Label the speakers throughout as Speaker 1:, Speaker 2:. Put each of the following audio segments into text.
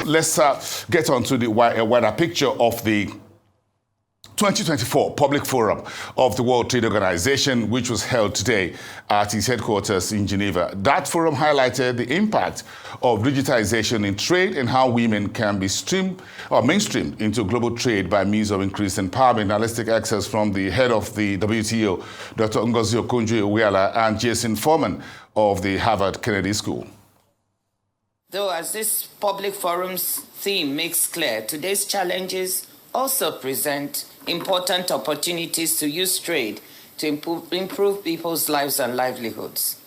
Speaker 1: let's get on to the wider picture of the 2024 Public Forum of the World Trade Organization, which was held today at its headquarters in Geneva. That forum highlighted the impact of digitization in trade and how women can be mainstreamed into global trade by means of increased empowerment. Now let's take access from the head of the WTO, Dr. Ngozi Okonjo-Iweala, and Jason Foreman of the Harvard Kennedy School.
Speaker 2: Though, as this public forum's theme makes clear, today's challenges also present important opportunities to use trade to improve people's lives and livelihoods.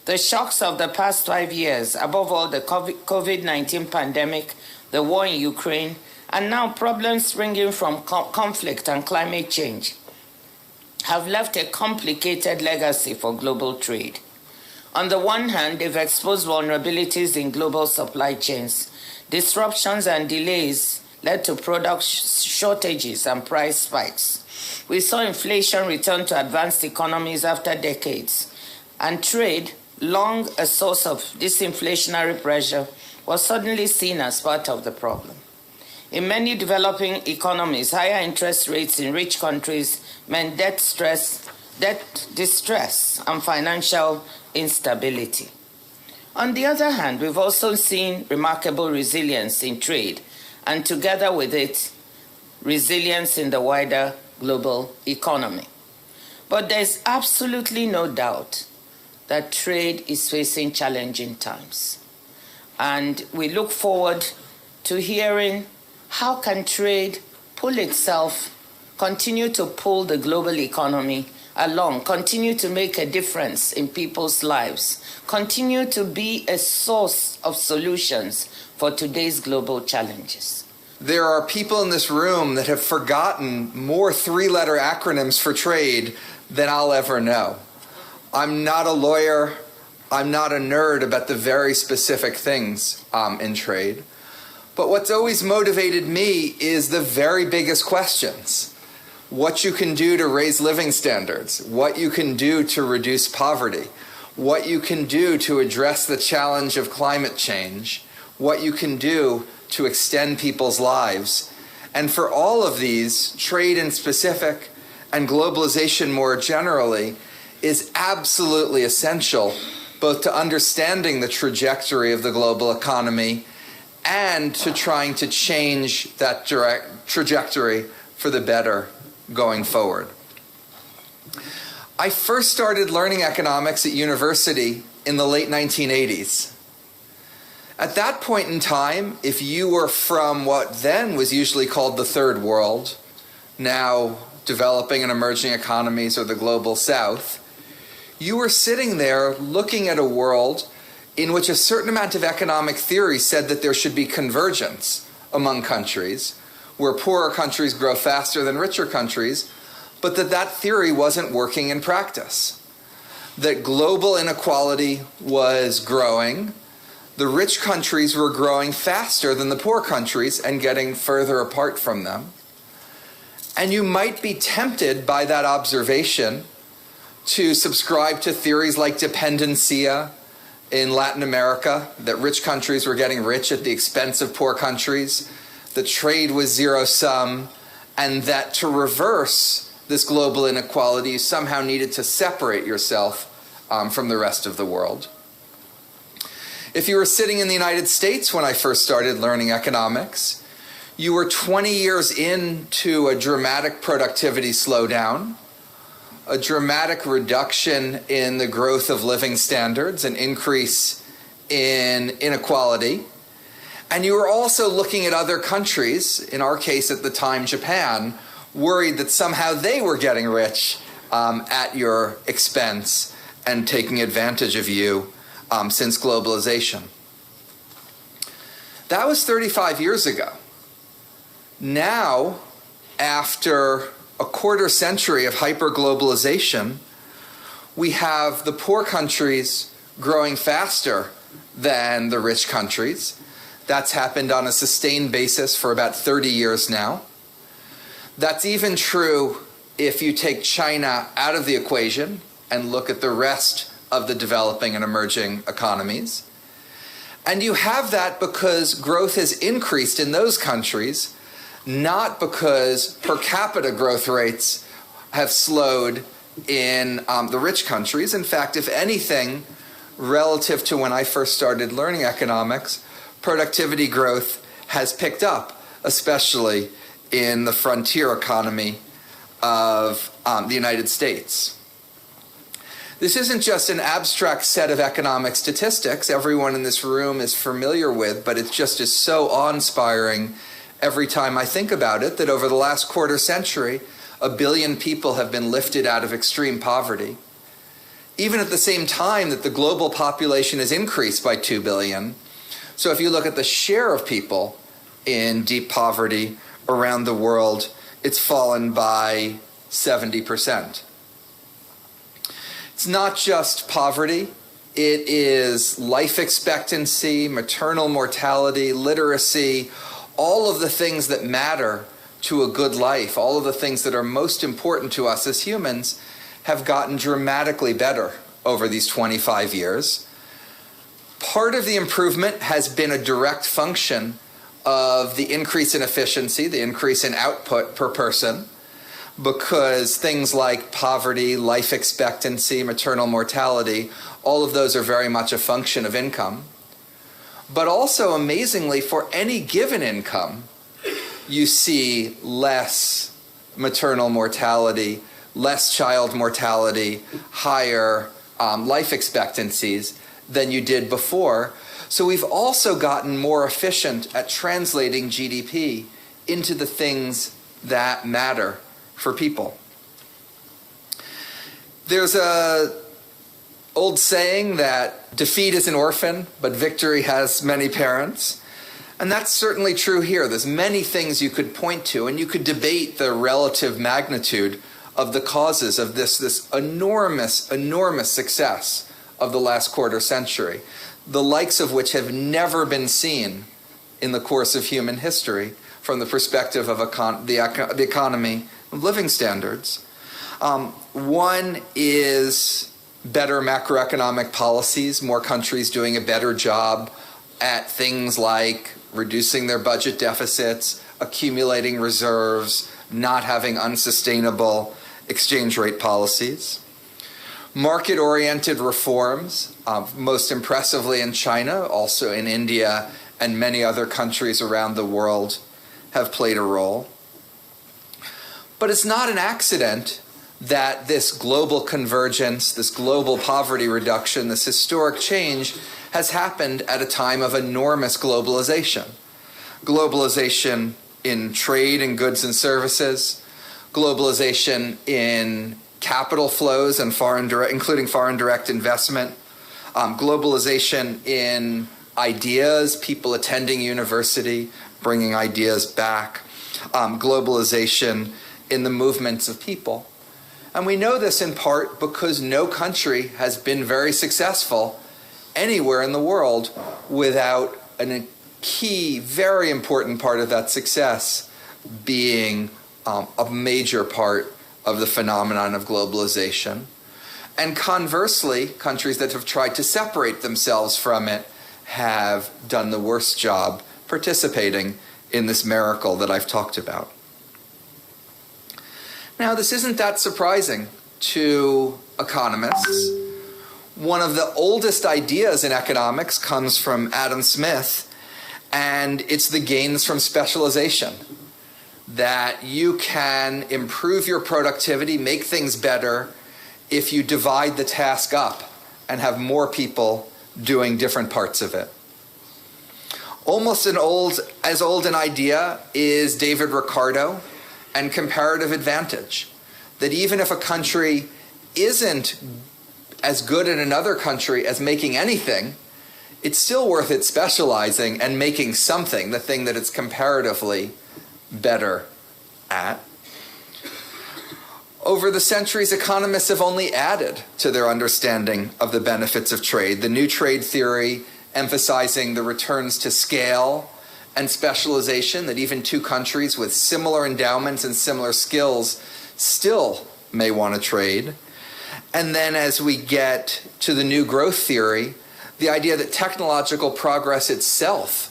Speaker 2: The shocks of the past 5 years, above all the COVID-19 pandemic, the war in Ukraine, and now problems springing from conflict and climate change, have left a complicated legacy for global trade. On the one hand, they've exposed vulnerabilities in global supply chains. Disruptions and delays led to product shortages and price spikes. We saw inflation return to advanced economies after decades, and trade, long a source of disinflationary pressure, was suddenly seen as part of the problem. In many developing economies, higher interest rates in rich countries meant debt distress, and financial instability. On the other hand, we've also seen remarkable resilience in trade, and together with it, resilience in the wider global economy. But there's absolutely no doubt that trade is facing challenging times. And we look forward to hearing how can trade pull itself, continue to pull the global economy along, continue to make a difference in people's lives, continue to be a source of solutions for today's global challenges.
Speaker 3: There are people in this room that have forgotten more three-letter acronyms for trade than I'll ever know. I'm not a lawyer. I'm not a nerd about the very specific things in trade. But what's always motivated me is the very biggest questions. What you can do to raise living standards, what you can do to reduce poverty, what you can do to address the challenge of climate change, what you can do to extend people's lives. And for all of these, trade in specific and globalization more generally is absolutely essential, both to understanding the trajectory of the global economy and to trying to change that trajectory for the better going forward. I first started learning economics at university in the late 1980s. At that point in time, if you were from what then was usually called the Third World, now developing and emerging economies or the Global South, you were sitting there looking at a world in which a certain amount of economic theory said that there should be convergence among countries, where poorer countries grow faster than richer countries, but that theory wasn't working in practice. That global inequality was growing, the rich countries were growing faster than the poor countries and getting further apart from them. And you might be tempted by that observation to subscribe to theories like dependencia in Latin America, that rich countries were getting rich at the expense of poor countries, that trade was zero-sum, and that to reverse this global inequality, you somehow needed to separate yourself from the rest of the world. If you were sitting in the United States when I first started learning economics, you were 20 years into a dramatic productivity slowdown, a dramatic reduction in the growth of living standards, an increase in inequality. And you were also looking at other countries, in our case at the time Japan, worried that somehow they were getting rich at your expense and taking advantage of you since globalization. That was 35 years ago. Now, after a quarter century of hyperglobalization, we have the poor countries growing faster than the rich countries. That's happened on a sustained basis for about 30 years now. That's even true if you take China out of the equation and look at the rest of the developing and emerging economies. And you have that because growth has increased in those countries, not because per capita growth rates have slowed in the rich countries. In fact, if anything, relative to when I first started learning economics, productivity growth has picked up, especially in the frontier economy of the United States. This isn't just an abstract set of economic statistics everyone in this room is familiar with, but it just is so awe-inspiring every time I think about it, that over the last quarter century, 1 billion people have been lifted out of extreme poverty. Even at the same time that the global population has increased by 2 billion. So if you look at the share of people in deep poverty around the world, it's fallen by 70%. It's not just poverty, it is life expectancy, maternal mortality, literacy, all of the things that matter to a good life, all of the things that are most important to us as humans have gotten dramatically better over these 25 years. Part of the improvement has been a direct function of the increase in efficiency, the increase in output per person, because things like poverty, life expectancy, maternal mortality, all of those are very much a function of income. But also, amazingly, for any given income, you see less maternal mortality, less child mortality, higher life expectancies than you did before. So we've also gotten more efficient at translating GDP into the things that matter for people. There's a old saying that defeat is an orphan, but victory has many parents. And that's certainly true here. There's many things you could point to, and you could debate the relative magnitude of the causes of this enormous success of the last quarter century, the likes of which have never been seen in the course of human history from the perspective of the economy of living standards. One is better macroeconomic policies, more countries doing a better job at things like reducing their budget deficits, accumulating reserves, not having unsustainable exchange rate policies. Market-oriented reforms, most impressively in China, also in India and many other countries around the world, have played a role. But it's not an accident that this global convergence, this global poverty reduction, this historic change has happened at a time of enormous globalization. Globalization in trade and goods and services, globalization in capital flows and including foreign direct investment, globalization in ideas, people attending university, bringing ideas back, globalization in the movements of people. And we know this in part because no country has been very successful anywhere in the world without a key, very important part of that success being a major part of the phenomenon of globalization. And conversely, countries that have tried to separate themselves from it have done the worst job participating in this miracle that I've talked about. Now, this isn't that surprising to economists. One of the oldest ideas in economics comes from Adam Smith, and it's the gains from specialization. That you can improve your productivity, make things better, if you divide the task up and have more people doing different parts of it. Almost as old an idea is David Ricardo and comparative advantage. That even if a country isn't as good in another country as making anything, it's still worth it specializing and making something, the thing that it's comparatively better at. Over the centuries, economists have only added to their understanding of the benefits of trade. The new trade theory emphasizing the returns to scale and specialization, that even two countries with similar endowments and similar skills still may want to trade. And then as we get to the new growth theory, the idea that technological progress itself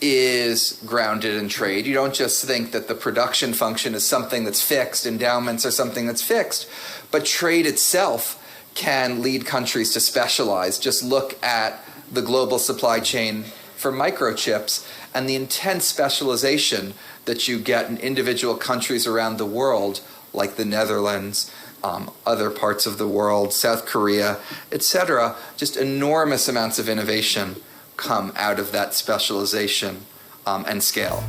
Speaker 3: is grounded in trade. You don't just think that the production function is something that's fixed, endowments are something that's fixed, but trade itself can lead countries to specialize. Just look at the global supply chain for microchips and the intense specialization that you get in individual countries around the world, like the Netherlands, other parts of the world, South Korea, etc. Just enormous amounts of innovation come out of that specialization and scale.